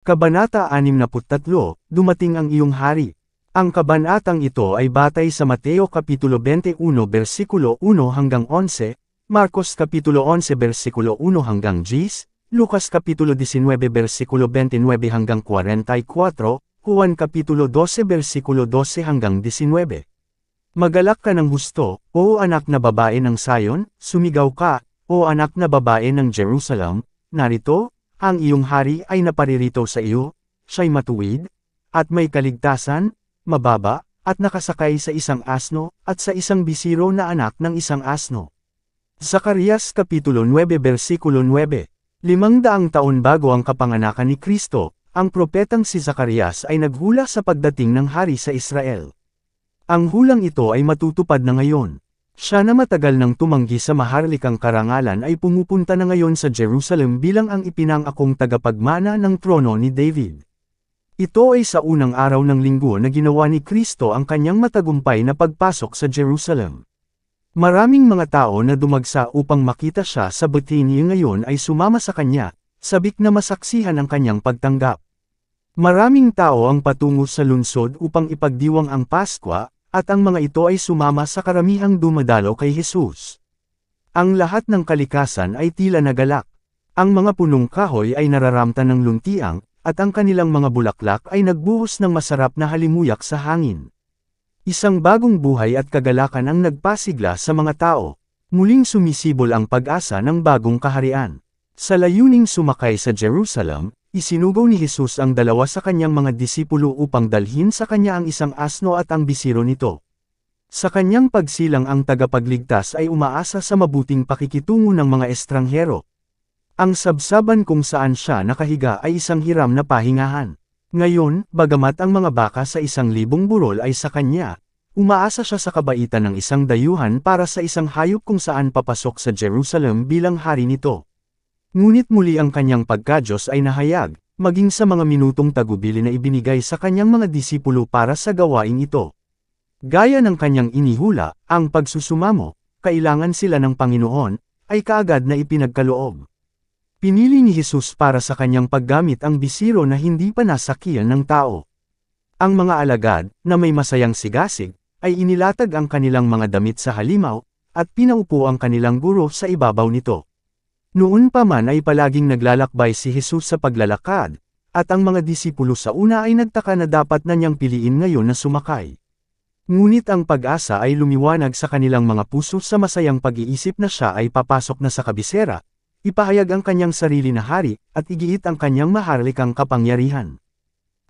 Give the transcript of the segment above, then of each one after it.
Kabanata 63, Dumating ang iyong hari. Ang kabanatang ito ay batay sa Mateo Kapitulo 21 versikulo 1 hanggang 11, Marcos Kapitulo 11 versikulo 1 hanggang 10, Lucas Kapitulo 19 versikulo 29 hanggang 44, Juan Kapitulo 12 versikulo 12 hanggang 19. Magalak ka ng husto, o anak na babae ng Sion, sumigaw ka, o anak na babae ng Jerusalem, narito, ang iyong hari ay naparirito sa iyo, siya'y matuwid, at may kaligtasan, mababa, at nakasakay sa isang asno, at sa isang bisiro na anak ng isang asno. Zacarias Kapitulo 9 versikulo 9. 500 taon bago ang kapanganakan ni Kristo, ang propetang si Zacarias ay naghula sa pagdating ng hari sa Israel. Ang hulang ito ay matutupad na ngayon. Siya na matagal nang tumanggi sa maharlikang karangalan ay pumupunta na ngayon sa Jerusalem bilang ang ipinangakong tagapagmana ng trono ni David. Ito ay sa unang araw ng linggo na ginawa ni Kristo ang kanyang matagumpay na pagpasok sa Jerusalem. Maraming mga tao na dumagsa upang makita siya sa Bethania ngayon ay sumama sa kanya, sabik na masaksihan ang kanyang pagtanggap. Maraming tao ang patungo sa lungsod upang ipagdiwang ang Paskwa, at ang mga ito ay sumama sa karamihang dumadalo kay Jesus. Ang lahat ng kalikasan ay tila nagalak. Ang mga punong kahoy ay nararamtan ng luntiang, at ang kanilang mga bulaklak ay nagbuhos ng masarap na halimuyak sa hangin. Isang bagong buhay at kagalakan ang nagpasigla sa mga tao. Muling sumisibol ang pag-asa ng bagong kaharian. Sa layuning sumakay sa Jerusalem, isinugaw ni Jesus ang dalawa sa kanyang mga disipulo upang dalhin sa kanya ang isang asno at ang bisiro nito. Sa kanyang pagsilang ang tagapagligtas ay umaasa sa mabuting pakikitungo ng mga estranghero. Ang sabsaban kung saan siya nakahiga ay isang hiram na pahingahan. Ngayon, bagamat ang mga baka sa 1,000 burol ay sa kanya, umaasa siya sa kabaitan ng isang dayuhan para sa isang hayop kung saan papasok sa Jerusalem bilang hari nito. Ngunit muli ang kanyang pagkadyos ay nahayag, maging sa mga minutong tagubili na ibinigay sa kanyang mga disipulo para sa gawaing ito. Gaya ng kanyang inihula, ang pagsusumamo, kailangan sila ng Panginoon, ay kaagad na ipinagkaloob. Pinili ni Jesus para sa kanyang paggamit ang bisiro na hindi pa nasakihan ng tao. Ang mga alagad, na may masayang sigasig, ay inilatag ang kanilang mga damit sa halimaw, at pinaupo ang kanilang guro sa ibabaw nito. Noon pa man ay palaging naglalakbay si Jesus sa paglalakad, at ang mga disipulo sa una ay nagtaka na dapat na niyang piliin ngayon na sumakay. Ngunit ang pag-asa ay lumiwanag sa kanilang mga puso sa masayang pag-iisip na siya ay papasok na sa kabisera, ipahayag ang kanyang sarili na hari, at igiit ang kanyang maharlikang kapangyarihan.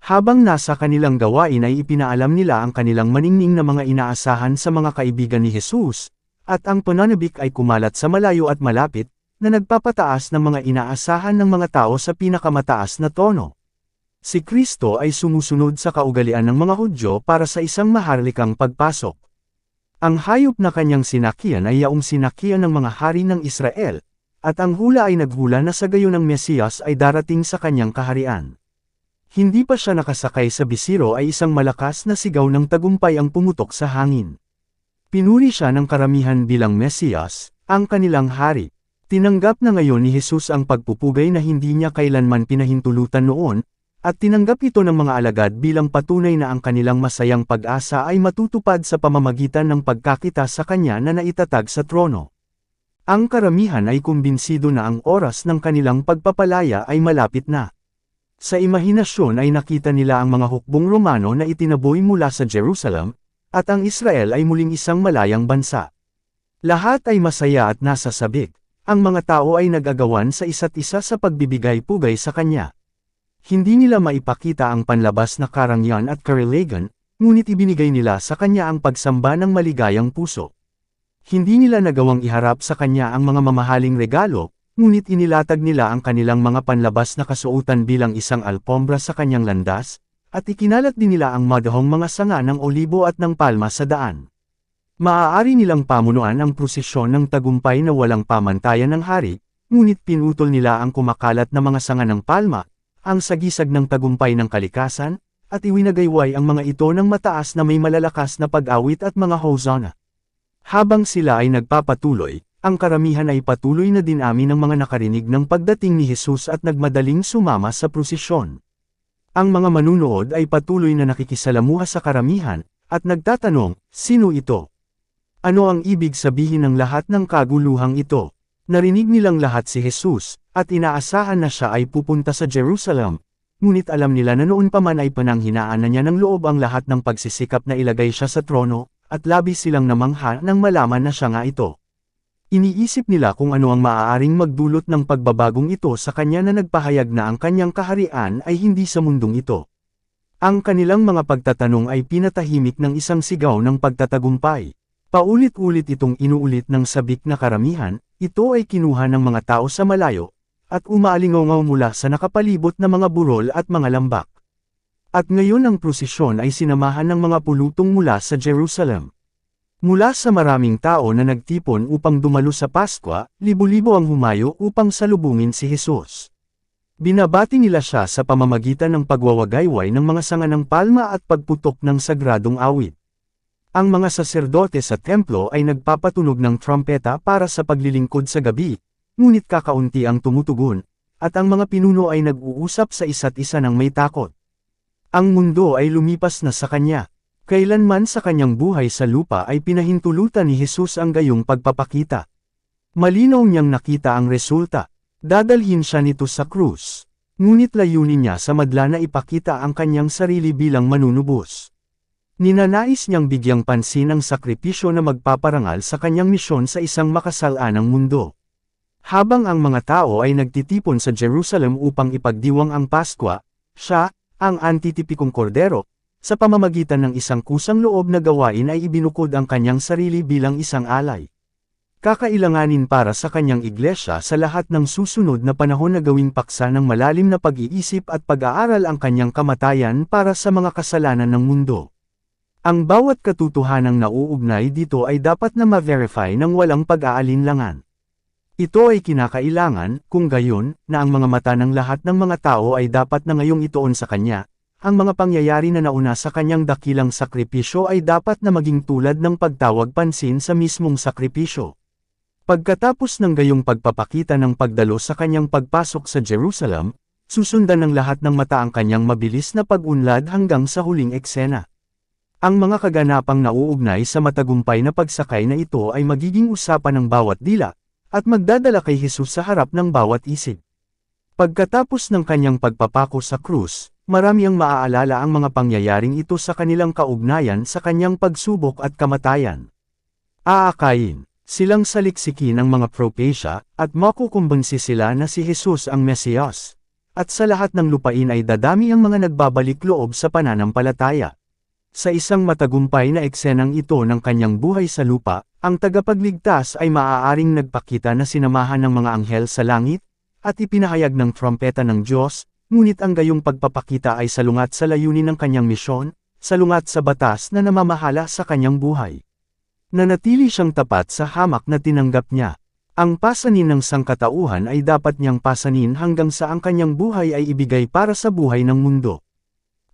Habang nasa kanilang gawain ay ipinaalam nila ang kanilang maningning na mga inaasahan sa mga kaibigan ni Jesus, at ang pananabik ay kumalat sa malayo at malapit, na nagpapataas ng mga inaasahan ng mga tao sa pinakamataas na tono. Si Kristo ay sumusunod sa kaugalian ng mga Hudyo para sa isang maharlikang pagpasok. Ang hayop na kanyang sinakyan ay yaong sinakyan ng mga hari ng Israel, at ang hula ay naghula na sa gayon ng Mesiyas ay darating sa kanyang kaharian. Hindi pa siya nakasakay sa bisiro ay isang malakas na sigaw ng tagumpay ang pumutok sa hangin. Pinuri siya ng karamihan bilang Mesiyas, ang kanilang hari. Tinanggap na ngayon ni Jesus ang pagpupugay na hindi niya kailanman pinahintulutan noon, at tinanggap ito ng mga alagad bilang patunay na ang kanilang masayang pag-asa ay matutupad sa pamamagitan ng pagkakita sa kanya na naitatag sa trono. Ang karamihan ay kumbinsido na ang oras ng kanilang pagpapalaya ay malapit na. Sa imahinasyon ay nakita nila ang mga hukbong Romano na itinaboy mula sa Jerusalem, at ang Israel ay muling isang malayang bansa. Lahat ay masaya at nasa sabik. Ang mga tao ay nag-agawan sa isa't isa sa pagbibigay-pugay sa kanya. Hindi nila maipakita ang panlabas na karangyaan at kariligan, ngunit ibinigay nila sa kanya ang pagsamba ng maligayang puso. Hindi nila nagawang iharap sa kanya ang mga mamahaling regalo, ngunit inilatag nila ang kanilang mga panlabas na kasuotan bilang isang alpombra sa kanyang landas, at ikinalat din nila ang madahong mga sanga ng olibo at ng palma sa daan. Maaari nilang pamunuan ang prosesyon ng tagumpay na walang pamantayan ng hari, ngunit pinutol nila ang kumakalat na mga sanga ng palma, ang sagisag ng tagumpay ng kalikasan, at iwinagayway ang mga ito ng mataas na may malalakas na pag-awit at mga hosana. Habang sila ay nagpapatuloy, ang karamihan ay patuloy na dinami ng mga nakarinig ng pagdating ni Jesus at nagmadaling sumama sa prosesyon. Ang mga manunood ay patuloy na nakikisalamuha sa karamihan, at nagtatanong, sino ito? Ano ang ibig sabihin ng lahat ng kaguluhang ito? Narinig nilang lahat si Jesus, at inaasahan na siya ay pupunta sa Jerusalem. Ngunit alam nila na noon pa man ay pananghinaan na niya ng loob ang lahat ng pagsisikap na ilagay siya sa trono, at labis silang namangha nang malaman na siya nga ito. Iniisip nila kung ano ang maaaring magdulot ng pagbabagong ito sa kanya na nagpahayag na ang kanyang kaharian ay hindi sa mundong ito. Ang kanilang mga pagtatanong ay pinatahimik ng isang sigaw ng pagtatagumpay. Paulit-ulit itong inuulit ng sabik na karamihan, ito ay kinuha ng mga tao sa malayo, at umaalingaw mula sa nakapalibot na mga burol at mga lambak. At ngayon ang prosesyon ay sinamahan ng mga pulutong mula sa Jerusalem. Mula sa maraming tao na nagtipon upang dumalo sa Paskwa, libo-libo ang humayo upang salubungin si Jesus. Binabati nila siya sa pamamagitan ng pagwawagayway ng mga sanga ng palma at pagputok ng sagradong awit. Ang mga saserdote sa templo ay nagpapatunog ng trumpeta para sa paglilingkod sa gabi, ngunit kakaunti ang tumutugon, at ang mga pinuno ay nag-uusap sa isa't isa ng may takot. Ang mundo ay lumipas na sa kanya. Kailanman sa kanyang buhay sa lupa ay pinahintulutan ni Jesus ang gayong pagpapakita. Malinaw niyang nakita ang resulta. Dadalhin siya nito sa krus. Ngunit layunin niya sa madla na ipakita ang kanyang sarili bilang manunubos. Ninanais niyang bigyang pansin ang sakripisyo na magpaparangal sa kanyang misyon sa isang makasalanang mundo. Habang ang mga tao ay nagtitipon sa Jerusalem upang ipagdiwang ang Paskwa, siya, ang antitipikong kordero, sa pamamagitan ng isang kusang loob na gawain ay ibinukod ang kanyang sarili bilang isang alay. Kakailanganin para sa kanyang iglesia sa lahat ng susunod na panahon na gawing paksa ng malalim na pag-iisip at pag-aaral ang kanyang kamatayan para sa mga kasalanan ng mundo. Ang bawat katotohanang nauugnay dito ay dapat na ma-verify ng walang pag-aalinlangan. Ito ay kinakailangan, kung gayon, na ang mga mata ng lahat ng mga tao ay dapat na ngayong ituon sa kanya. Ang mga pangyayari na nauna sa kanyang dakilang sakripisyo ay dapat na maging tulad ng pagtawag pansin sa mismong sakripisyo. Pagkatapos ng gayong pagpapakita ng pagdalo sa kanyang pagpasok sa Jerusalem, susundan ng lahat ng mata ang kanyang mabilis na pag-unlad hanggang sa huling eksena. Ang mga kaganapang nauugnay sa matagumpay na pagsakay na ito ay magiging usapan ng bawat dila, at magdadala kay Jesus sa harap ng bawat isip. Pagkatapos ng kanyang pagpapako sa krus, marami ang maaalala ang mga pangyayaring ito sa kanilang kaugnayan sa kanyang pagsubok at kamatayan. Aakayin, silang saliksikin ng mga propesya, at makukumbinsi sila na si Jesus ang Mesiyas. At sa lahat ng lupain ay dadami ang mga nagbabalik loob sa pananampalataya. Sa isang matagumpay na eksenang ito ng kanyang buhay sa lupa, ang tagapagligtas ay maaaring nagpakita na sinamahan ng mga anghel sa langit, at ipinahayag ng trompeta ng Diyos. Ngunit ang gayong pagpapakita ay salungat sa layunin ng kanyang misyon, salungat sa batas na namamahala sa kanyang buhay. Nanatili siyang tapat sa hamak na tinanggap niya. Ang pasanin ng sangkatauhan ay dapat niyang pasanin hanggang sa ang kanyang buhay ay ibigay para sa buhay ng mundo.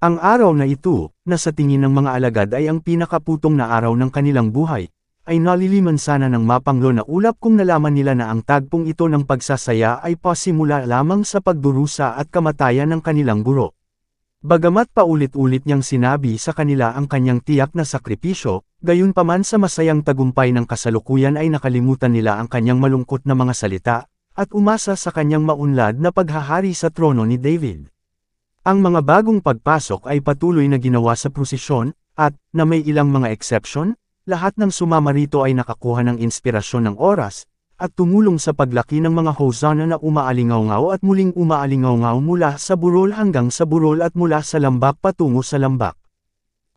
Ang araw na ito, na sa tingin ng mga alagad ay ang pinakaputong na araw ng kanilang buhay, ay naliliman sana ng mapanglo na ulap kung nalaman nila na ang tagpong ito ng pagsasaya ay pasimula lamang sa pagdurusa at kamatayan ng kanilang guro. Bagamat paulit-ulit niyang sinabi sa kanila ang kanyang tiyak na sakripisyo, gayunpaman sa masayang tagumpay ng kasalukuyan ay nakalimutan nila ang kanyang malungkot na mga salita, at umasa sa kanyang maunlad na paghahari sa trono ni David. Ang mga bagong pagpasok ay patuloy na ginawa sa prosesyon, at, na may ilang mga exception, lahat ng sumama rito ay nakakuha ng inspirasyon ng oras, at tumulong sa paglaki ng mga hosana na umaalingaw-ngaw at muling umaalingaw-ngaw mula sa burol hanggang sa burol at mula sa lambak patungo sa lambak.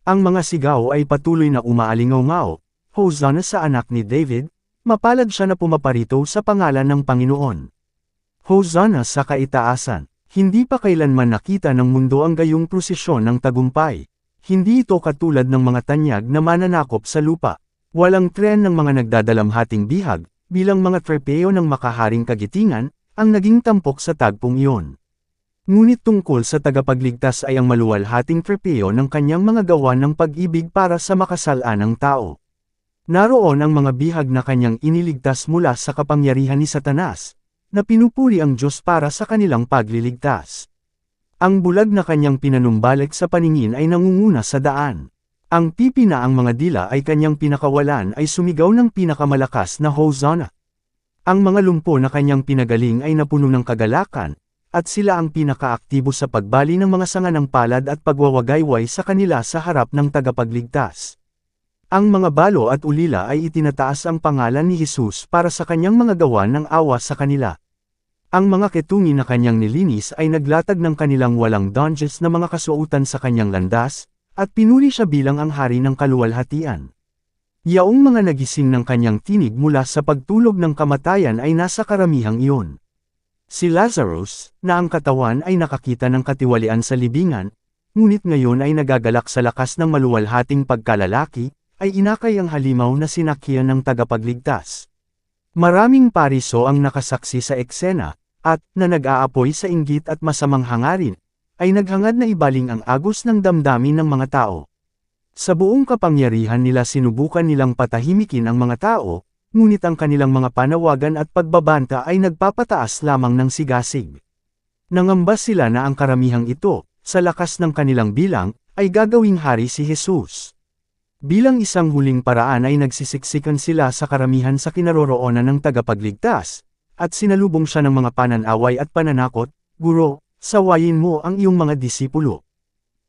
Ang mga sigaw ay patuloy na umaalingaw-ngaw, Hosana sa anak ni David, mapalad siya na pumaparito sa pangalan ng Panginoon. Hosana sa kaitaasan, hindi pa kailanman nakita ng mundo ang gayong prosesyon ng tagumpay. Hindi ito katulad ng mga tanyag na mananakop sa lupa. Walang tren ng mga nagdadalamhating bihag, bilang mga trepeo ng makaharing kagitingan, ang naging tampok sa tagpong iyon. Ngunit tungkol sa tagapagligtas ay ang maluwalhating trepeo ng kanyang mga gawa ng pag-ibig para sa makasalanang tao. Naroon ang mga bihag na kanyang iniligtas mula sa kapangyarihan ni Satanas, na pinupuri ang Diyos para sa kanilang pagliligtas. Ang bulag na kanyang pinanumbalik sa paningin ay nangunguna sa daan. Ang pipi na ang mga dila ay kanyang pinakawalan ay sumigaw ng pinakamalakas na Hosanna. Ang mga lumpo na kanyang pinagaling ay napuno ng kagalakan, at sila ang pinakaaktibo sa pagbali ng mga sanga ng palad at pagwawagayway sa kanila sa harap ng tagapagligtas. Ang mga balo at ulila ay itinataas ang pangalan ni Jesus para sa kanyang mga gawa ng awa sa kanila. Ang mga ketungi na kanyang nilinis ay naglatag ng kanilang walang donges na mga kasuotan sa kanyang landas, at pinuri siya bilang ang hari ng kaluwalhatian. Yaong mga nagising ng kanyang tinig mula sa pagtulog ng kamatayan ay nasa karamihang iyon. Si Lazarus, na ang katawan ay nakakita ng katiwalian sa libingan, ngunit ngayon ay nagagalak sa lakas ng maluwalhating pagkalalaki, ay inakay ang halimaw na sinakyan ng tagapagligtas. Maraming pariso ang nakasaksi sa eksena, at, na nag-aapoy sa inggit at masamang hangarin, ay naghangad na ibaling ang agos ng damdamin ng mga tao. Sa buong kapangyarihan nila sinubukan nilang patahimikin ang mga tao, ngunit ang kanilang mga panawagan at pagbabanta ay nagpapataas lamang ng sigasig. Nangamba sila na ang karamihang ito, sa lakas ng kanilang bilang, ay gagawing hari si Jesus. Bilang isang huling paraan ay nagsisiksikan sila sa karamihan sa kinaroroonan ng tagapagligtas, at sinalubong siya ng mga pananaway at pananakot, "Guro, sawayin mo ang iyong mga disipulo."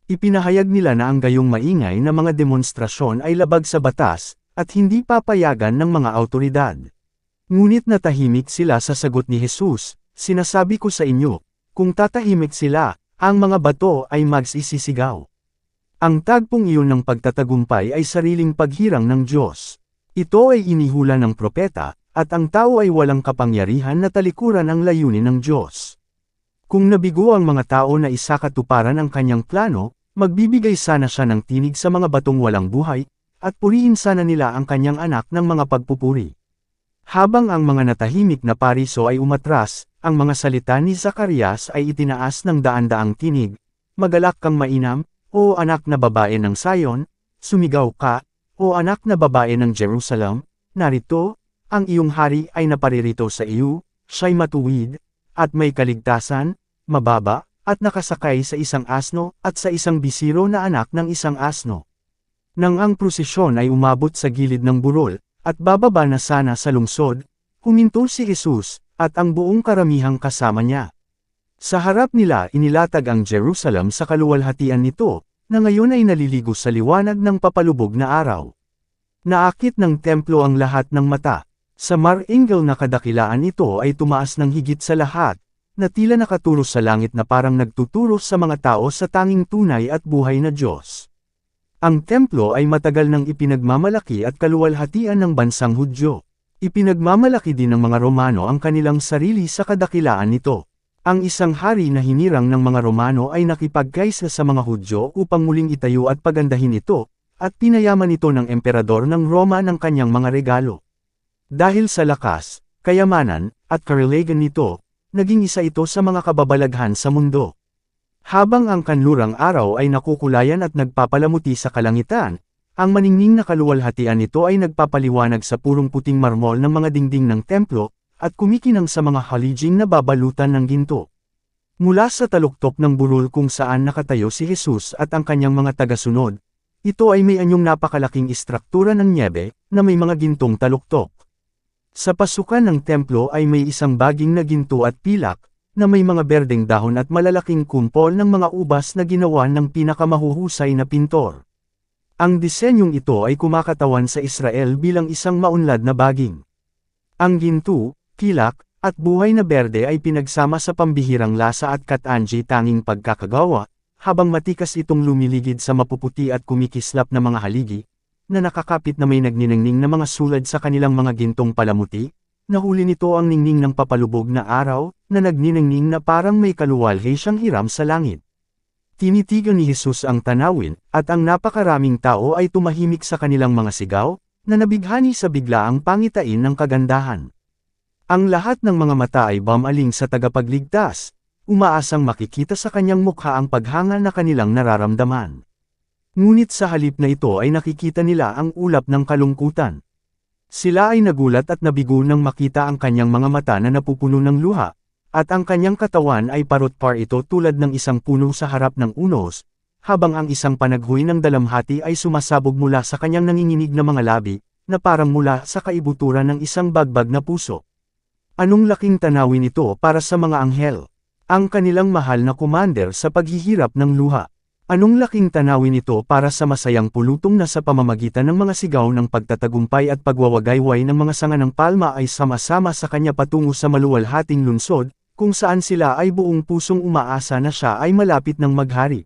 Ipinahayag nila na ang gayong maingay na mga demonstrasyon ay labag sa batas, at hindi papayagan ng mga awtoridad. Ngunit natahimik sila sa sagot ni Jesus, "Sinasabi ko sa inyo, kung tatahimik sila, ang mga bato ay magsisisigaw." Ang tagpong iyon ng pagtatagumpay ay sariling paghirang ng Diyos. Ito ay inihula ng propeta, at ang tao ay walang kapangyarihan na talikuran ang layunin ng Diyos. Kung nabigo ang mga tao na isakatuparan ang kanyang plano, magbibigay sana siya ng tinig sa mga batong walang buhay, at purihin sana nila ang kanyang anak ng mga pagpupuri. Habang ang mga natahimik na pariso ay umatras, ang mga salita ni Zacarias ay itinaas ng daan-daang tinig, "Magalak kang mainam, o anak na babae ng Sion, sumigaw ka, o anak na babae ng Jerusalem, narito, ang iyong hari ay naparirito sa iyo, siya'y matuwid, at may kaligtasan, mababa, at nakasakay sa isang asno, at sa isang bisiro na anak ng isang asno." Nang ang prosesyon ay umabot sa gilid ng burol, at bababa na sana sa lungsod, huminto si Jesus, at ang buong karamihang kasama niya. Sa harap nila inilatag ang Jerusalem sa kaluwalhatian nito, na ngayon ay naliligo sa liwanag ng papalubog na araw. Naakit ng templo ang lahat ng mata. Sa marangal na kadakilaan ito ay tumaas ng higit sa lahat, na tila nakaturo sa langit na parang nagtuturo sa mga tao sa tanging tunay at buhay na Diyos. Ang templo ay matagal nang ipinagmamalaki at kaluwalhatian ng bansang Hudyo. Ipinagmamalaki din ng mga Romano ang kanilang sarili sa kadakilaan nito. Ang isang hari na hinirang ng mga Romano ay nakipagkaisa sa mga Hudyo upang muling itayo at pagandahin ito, at pinayaman ito ng emperador ng Roma ng kanyang mga regalo. Dahil sa lakas, kayamanan, at kariligan nito, naging isa ito sa mga kababalaghan sa mundo. Habang ang kanlurang araw ay nakukulayan at nagpapalamuti sa kalangitan, ang maningning na kaluwalhatian nito ay nagpapaliwanag sa purong puting marmol ng mga dingding ng templo, at kumikinang sa mga halijing na babalutan ng ginto. Mula sa taluktok ng burol kung saan nakatayo si Jesus at ang kanyang mga tagasunod, ito ay may anyong napakalaking istruktura ng nyebe, na may mga gintong taluktok. Sa pasukan ng templo ay may isang baging na ginto at pilak, na may mga berdeng dahon at malalaking kumpol ng mga ubas na ginawa ng pinakamahuhusay na pintor. Ang disenyong ito ay kumakatawan sa Israel bilang isang maunlad na baging. Ang ginto, pilak, at buhay na berde ay pinagsama sa pambihirang lasa at katanji tanging pagkakagawa, habang matikas itong lumiligid sa mapuputi at kumikislap na mga haligi, na nakakapit na may nagniningning na mga sulad sa kanilang mga gintong palamuti. Nahuli nito ang ningning ng papalubog na araw, na nagniningning na parang may kaluwalhe siyang hiram sa langit. Tinitigan ni Jesus ang tanawin, at ang napakaraming tao ay tumahimik sa kanilang mga sigaw, na nabighani sa biglaang pangitain ng kagandahan. Ang lahat ng mga mata ay bumaling sa tagapagligtas, umaasang makikita sa kanyang mukha ang paghanga na kanilang nararamdaman. Ngunit sa halip na ito ay nakikita nila ang ulap ng kalungkutan. Sila ay nagulat at nabigo nang makita ang kanyang mga mata na napupuno ng luha, at ang kanyang katawan ay parot-par ito tulad ng isang puno sa harap ng unos, habang ang isang panaghoy ng dalamhati ay sumasabog mula sa kanyang nanginginig na mga labi, na parang mula sa kaibuturan ng isang bagbag na puso. Anong laking tanawin ito para sa mga anghel? Ang kanilang mahal na commander sa paghihirap ng luha. Anong laking tanawin ito para sa masayang pulutong na sa pamamagitan ng mga sigaw ng pagtatagumpay at pagwawagayway ng mga sanga ng palma ay sama-sama sa kanya patungo sa maluwalhating lungsod, kung saan sila ay buong pusong umaasa na siya ay malapit ng maghari.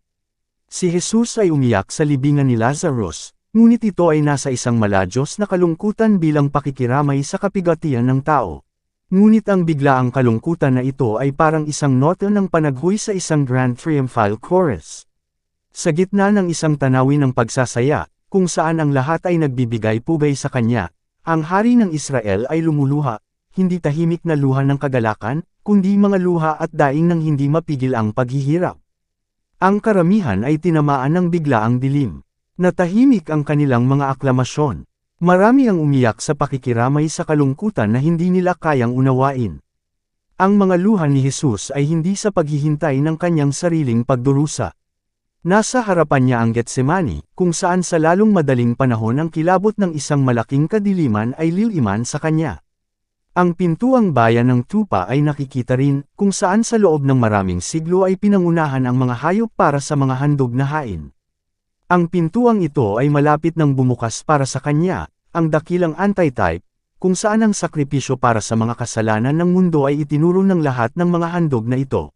Si Jesus ay umiyak sa libingan ni Lazarus, ngunit ito ay nasa isang maladyos na kalungkutan bilang pakikiramay sa kapigatian ng tao. Ngunit ang biglaang kalungkutan na ito ay parang isang nota ng panaghoy sa isang grand triumphal chorus. Sa gitna ng isang tanawin ng pagsasaya, kung saan ang lahat ay nagbibigay pugay sa kanya, ang hari ng Israel ay lumuluha, hindi tahimik na luha ng kagalakan, kundi mga luha at daing ng hindi mapigil ang paghihirap. Ang karamihan ay tinamaan ng biglaang dilim. Natahimik ang kanilang mga aklamasyon. Marami ang umiyak sa pakikiramay sa kalungkutan na hindi nila kayang unawain. Ang mga luha ni Jesus ay hindi sa paghihintay ng kanyang sariling pagdurusa. Nasa harapan niya ang Getsemani, kung saan sa lalong madaling panahon ang kilabot ng isang malaking kadiliman ay liliman sa kanya. Ang pintuang bayan ng Tupa ay nakikita rin, kung saan sa loob ng maraming siglo ay pinangunahan ang mga hayop para sa mga handog na hain. Ang pintuang ito ay malapit ng bumukas para sa kanya, ang dakilang antitype, kung saan ang sakripisyo para sa mga kasalanan ng mundo ay itinuro ng lahat ng mga handog na ito.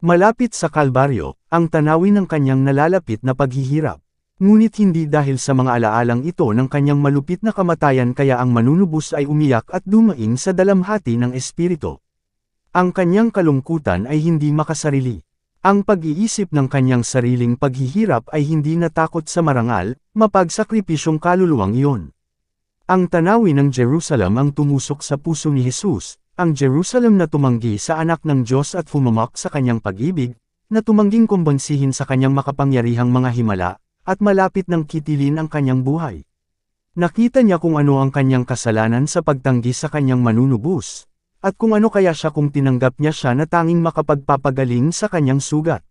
Malapit sa Kalbaryo, ang tanawin ng kanyang nalalapit na paghihirap. Ngunit hindi dahil sa mga alaalang ito ng kanyang malupit na kamatayan kaya ang manunubos ay umiyak at dumaing sa dalamhati ng espiritu. Ang kanyang kalungkutan ay hindi makasarili. Ang pag-iisip ng kanyang sariling paghihirap ay hindi natakot sa marangal, mapagsakripisyong kaluluwang iyon. Ang tanawin ng Jerusalem ang tumusok sa puso ni Jesus, ang Jerusalem na tumanggi sa anak ng Diyos at fumamak sa kanyang pag-ibig, na tumangging kumbansihin sa kanyang makapangyarihang mga himala, at malapit ng kitilin ang kanyang buhay. Nakita niya kung ano ang kanyang kasalanan sa pagtanggi sa kanyang manunubos, at kung ano kaya siya kung tinanggap niya siya na tanging makapagpapagaling sa kanyang sugat.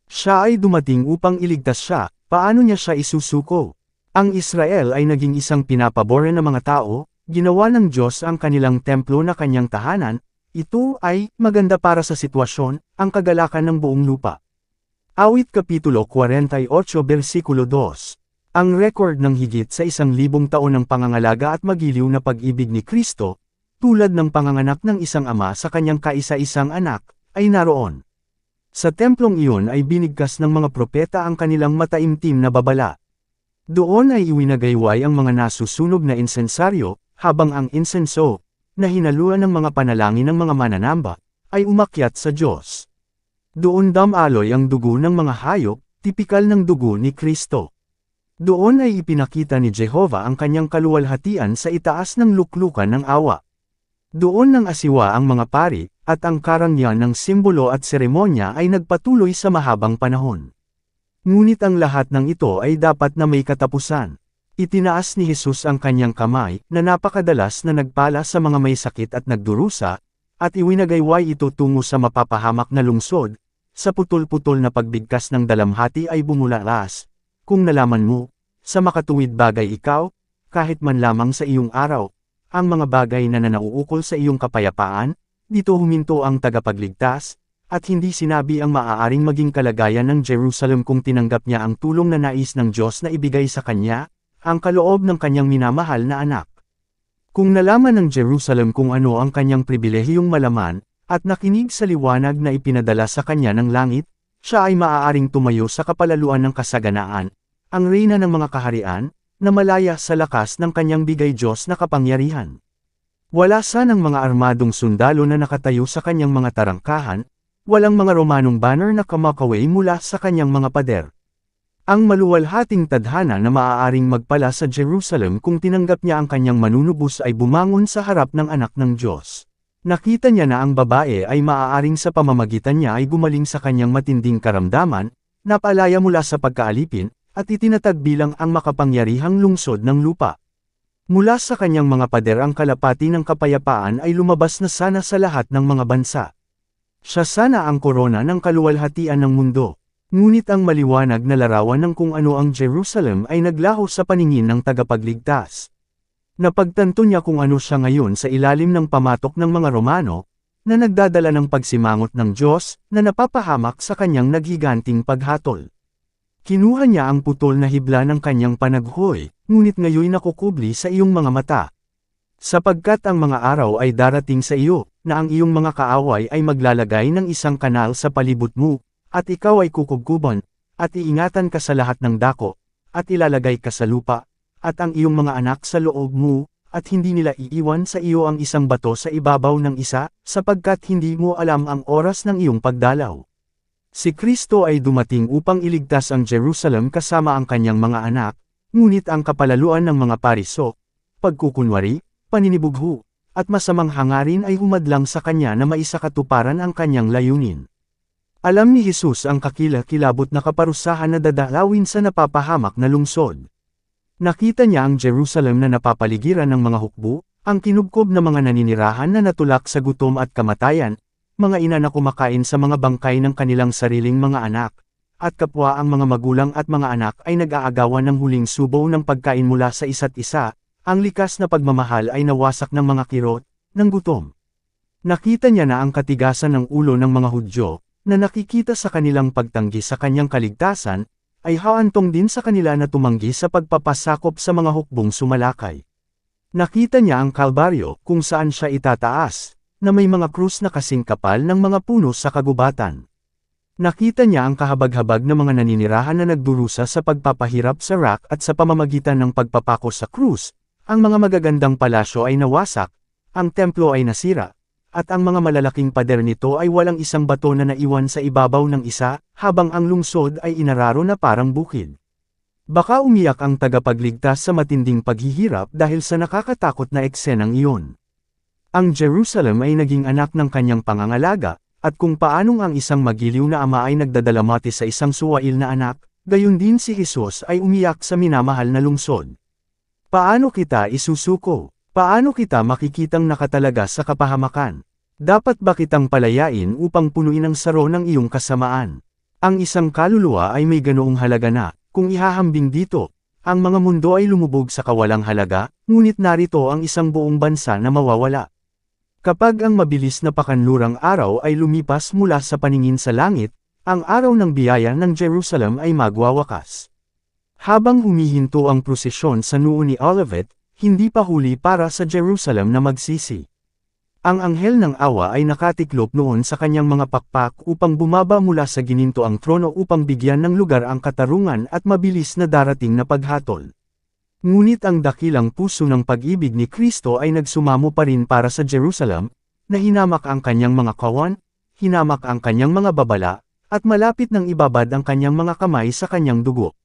Siya ay dumating upang iligtas siya, paano niya siya isusuko? Ang Israel ay naging isang pinapabore ng mga tao, ginawa ng Diyos ang kanilang templo na kanyang tahanan, ito ay maganda para sa sitwasyon, ang kagalakan ng buong lupa. Awit Kapitulo 48 versikulo 2. Ang record ng higit sa 1,000 taon ng pangangalaga at magiliw na pag-ibig ni Kristo, tulad ng panganganak ng isang ama sa kanyang kaisa-isang anak, ay naroon. Sa templong iyon ay binigkas ng mga propeta ang kanilang mataimtim na babala. Doon ay iwinagayway ang mga nasusunog na insensaryo, habang ang insenso, na hinaluan ng mga panalangin ng mga mananamba, ay umakyat sa Diyos. Doon damaloy ang dugo ng mga hayop, tipikal ng dugo ni Kristo. Doon ay ipinakita ni Jehovah ang kanyang kaluwalhatian sa itaas ng luklukan ng awa. Doon nang asiwa ang mga pari, at ang karangyan ng simbolo at seremonya ay nagpatuloy sa mahabang panahon. Ngunit ang lahat ng ito ay dapat na may katapusan. Itinaas ni Jesus ang kanyang kamay, na napakadalas na nagpala sa mga may sakit at nagdurusa, at iwinagayway ito tungo sa mapapahamak na lungsod, sa putol-putol na pagbigkas ng dalamhati ay bumulalas. Kung nalaman mo, sa makatuwid bagay ikaw, kahit man lamang sa iyong araw, ang mga bagay na nanauukol sa iyong kapayapaan, dito huminto ang tagapagligtas, at hindi sinabi ang maaaring maging kalagayan ng Jerusalem kung tinanggap niya ang tulong na nais ng Diyos na ibigay sa kanya, ang kaloob ng kanyang minamahal na anak. Kung nalaman ng Jerusalem kung ano ang kanyang pribilehiyong malaman, at nakinig sa liwanag na ipinadala sa kanya ng langit, siya ay maaaring tumayo sa kapalaluan ng kasaganaan, ang reyna ng mga kaharian, na malaya sa lakas ng kanyang bigay Diyos na kapangyarihan. Wala sanang mga armadong sundalo na nakatayo sa kanyang mga tarangkahan, walang mga Romanong banner na kamakaway mula sa kanyang mga pader. Ang maluwalhating tadhana na maaaring magpala sa Jerusalem kung tinanggap niya ang kanyang manunubos ay bumangon sa harap ng anak ng Diyos. Nakita niya na ang babae ay maaaring sa pamamagitan niya ay gumaling sa kanyang matinding karamdaman, napalaya mula sa pagkaalipin, at itinatag bilang ang makapangyarihang lungsod ng lupa. Mula sa kanyang mga pader ang kalapati ng kapayapaan ay lumabas na sana sa lahat ng mga bansa. Siya sana ang korona ng kaluwalhatian ng mundo. Ngunit ang maliwanag na larawan ng kung ano ang Jerusalem ay naglaho sa paningin ng tagapagligtas. Napagtanto niya kung ano siya ngayon sa ilalim ng pamatok ng mga Romano, na nagdadala ng pagsimangot ng Diyos, na napapahamak sa kanyang naghiganting paghatol. Kinuha niya ang putol na hibla ng kanyang panaghoy, ngunit ngayoy nakukubli sa iyong mga mata. Sapagkat ang mga araw ay darating sa iyo, na ang iyong mga kaaway ay maglalagay ng isang kanal sa palibot mo, at ikaw ay kukubkuban, at iingatan ka sa lahat ng dako, at ilalagay ka sa lupa, at ang iyong mga anak sa loob mo, at hindi nila iiwan sa iyo ang isang bato sa ibabaw ng isa, sapagkat hindi mo alam ang oras ng iyong pagdalaw. Si Kristo ay dumating upang iligtas ang Jerusalem kasama ang kanyang mga anak, ngunit ang kapalaluan ng mga pariso, pagkukunwari, paninibugho, at masamang hangarin ay humadlang sa kanya na maisakatuparan ang kanyang layunin. Alam ni Jesus ang kakilakilabot na kaparusahan na dadalawin sa napapahamak na lungsod. Nakita niya ang Jerusalem na napapaligiran ng mga hukbo, ang kinubkob na mga naninirahan na natulak sa gutom at kamatayan, mga ina na kumakain sa mga bangkay ng kanilang sariling mga anak, at kapwa ang mga magulang at mga anak ay nag-aagawan ng huling subaw ng pagkain mula sa isa't isa. Ang likas na pagmamahal ay nawasak ng mga kirot, ng gutom. Nakita niya na ang katigasan ng ulo ng mga Hudyo, na nakikita sa kanilang pagtanggi sa kanyang kaligtasan, ay haantong din sa kanila na tumanggi sa pagpapasakop sa mga hukbong sumalakay. Nakita niya ang Kalbaryo kung saan siya itataas, na may mga krus na kasing kapal ng mga puno sa kagubatan. Nakita niya ang kahabag-habag na mga naninirahan na nagdurusa sa pagpapahirap sa rock at sa pamamagitan ng pagpapako sa krus. Ang mga magagandang palasyo ay nawasak, ang templo ay nasira, at ang mga malalaking pader nito ay walang isang bato na naiwan sa ibabaw ng isa, habang ang lungsod ay inararo na parang bukid. Baka umiyak ang tagapagligtas sa matinding paghihirap dahil sa nakakatakot na eksenang iyon. Ang Jerusalem ay naging anak ng kanyang pangangalaga, at kung paanong ang isang magiliw na ama ay nagdadalamati sa isang suwail na anak, gayon din si Jesus ay umiyak sa minamahal na lungsod. Paano kita isusuko? Paano kita makikitang nakatalaga sa kapahamakan? Dapat ba kitang palayain upang punuin ang saro ng iyong kasamaan? Ang isang kaluluwa ay may ganoong halaga na, kung ihahambing dito, ang mga mundo ay lumubog sa kawalang halaga, ngunit narito ang isang buong bansa na mawawala. Kapag ang mabilis na pakanlurang araw ay lumipas mula sa paningin sa langit, ang araw ng biyaya ng Jerusalem ay magwawakas. Habang humihinto ang prosesyon sa noo ni Olivet, hindi pa huli para sa Jerusalem na magsisi. Ang anghel ng awa ay nakatiklop noon sa kanyang mga pakpak upang bumaba mula sa gininto ang trono upang bigyan ng lugar ang katarungan at mabilis na darating na paghatol. Ngunit ang dakilang puso ng pag-ibig ni Kristo ay nagsumamo pa rin para sa Jerusalem, na hinamak ang kanyang mga kawan, hinamak ang kanyang mga babala, at malapit nang ibabad ang kanyang mga kamay sa kanyang dugo.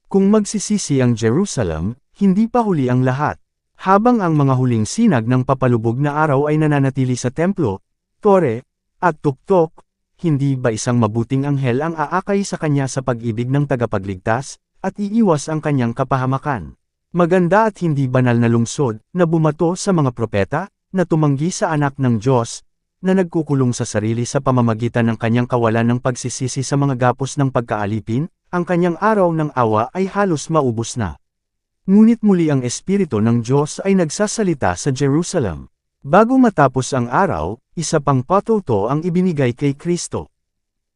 Kung magsisisi ang Jerusalem, hindi pa huli ang lahat. Habang ang mga huling sinag ng papalubog na araw ay nananatili sa templo, tore, at tuktok, hindi ba isang mabuting anghel ang aakay sa kanya sa pag-ibig ng tagapagligtas, at iiwas ang kanyang kapahamakan? Maganda at hindi banal na lungsod, na bumato sa mga propeta, na tumanggi sa anak ng Diyos, na nagkukulong sa sarili sa pamamagitan ng kanyang kawalan ng pagsisisi sa mga gapos ng pagkaalipin, ang kanyang araw ng awa ay halos maubos na. Ngunit muli ang Espiritu ng Diyos ay nagsasalita sa Jerusalem. Bago matapos ang araw, isa pang patuto ang ibinigay kay Kristo.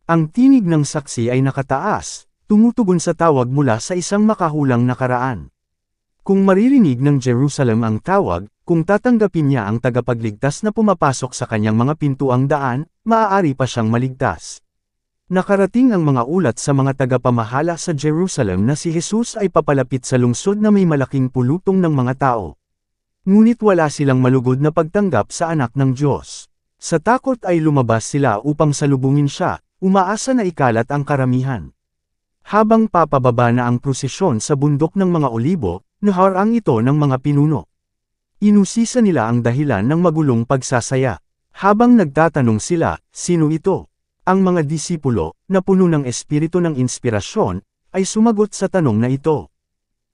Ang tinig ng saksi ay nakataas, tumutugon sa tawag mula sa isang makahulang nakaraan. Kung maririnig ng Jerusalem ang tawag, kung tatanggapin niya ang tagapagligtas na pumapasok sa kanyang mga pintuang daan, maaari pa siyang maligtas. Nakarating ang mga ulat sa mga tagapamahala sa Jerusalem na si Jesus ay papalapit sa lungsod na may malaking pulutong ng mga tao. Ngunit wala silang malugod na pagtanggap sa anak ng Diyos. Sa takot ay lumabas sila upang salubungin siya, umaasa na ikalat ang karamihan. Habang papababa na ang prosesyon sa bundok ng mga olibo, naharang ito ng mga pinuno. Inusisa nila ang dahilan ng magulong pagsasaya. Habang nagtatanong sila, sino ito? Ang mga disipulo, na puno ng espiritu ng inspirasyon, ay sumagot sa tanong na ito.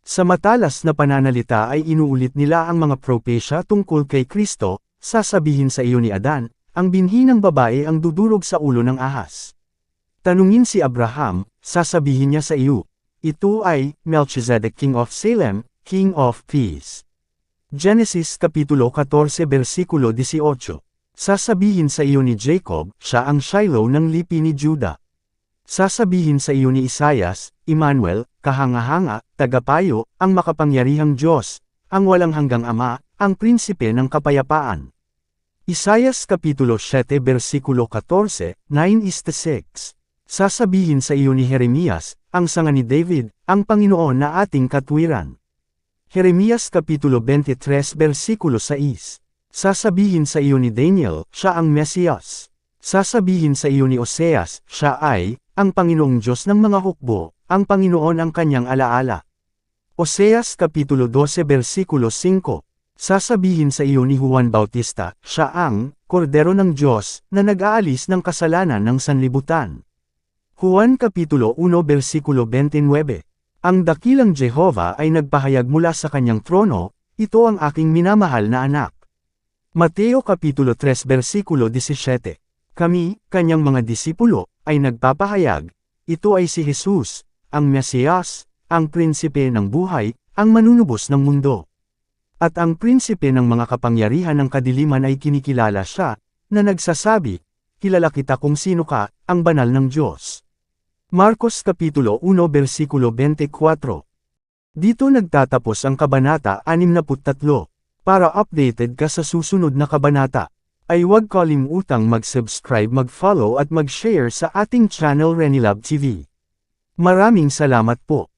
Sa matalas na pananalita ay inuulit nila ang mga propesya tungkol kay Kristo, sasabihin sa iyo ni Adan, ang binhi ng babae ang dudurog sa ulo ng ahas. Tanungin si Abraham, sasabihin niya sa iyo, ito ay Melchizedek King of Salem, King of Peace. Genesis Kapitulo 14 Versikulo 18. Sasabihin sa iyo ni Jacob, siya ang Shiloh ng lipi ni Judah. Sasabihin sa iyo ni Isaias, Emmanuel, kahanga-hanga, tagapayo, ang makapangyarihang Diyos, ang walang hanggang Ama, ang prinsipe ng kapayapaan. Isaias Kapitulo 7 Versikulo 14, 9-6. Sasabihin sa iyo ni Jeremias, ang sanga ni David, ang Panginoon na ating katwiran. Jeremias Kapitulo 23 Versikulo 6. Sasabihin sa iyo ni Daniel, siya ang Mesiyas. Sasabihin sa iyo ni Oseas, siya ay, ang Panginoong Diyos ng mga hukbo, ang Panginoon ang kanyang alaala. Oseas Kapitulo 12 Versikulo 5. Sasabihin sa iyo ni Juan Bautista, siya ang, Kordero ng Diyos, na nag-aalis ng kasalanan ng sanlibutan. Juan Kapitulo 1 Versikulo 29. Ang dakilang Jehova ay nagpahayag mula sa kanyang trono, ito ang aking minamahal na anak. Mateo Kapitulo 3 Versikulo 17. Kami, kanyang mga disipulo, ay nagpapahayag, ito ay si Jesus, ang Mesiyas, ang prinsipe ng buhay, ang manunubos ng mundo. At ang prinsipe ng mga kapangyarihan ng kadiliman ay kinikilala siya, na nagsasabi, kilala kita kung sino ka, ang banal ng Diyos. Marcos Kapitulo 1 Versikulo 24. Dito nagtatapos ang Kabanata 63. Para updated ka sa susunod na kabanata, ay huwag kalimutang mag-subscribe, mag-follow at mag-share sa ating channel Renilab TV. Maraming salamat po.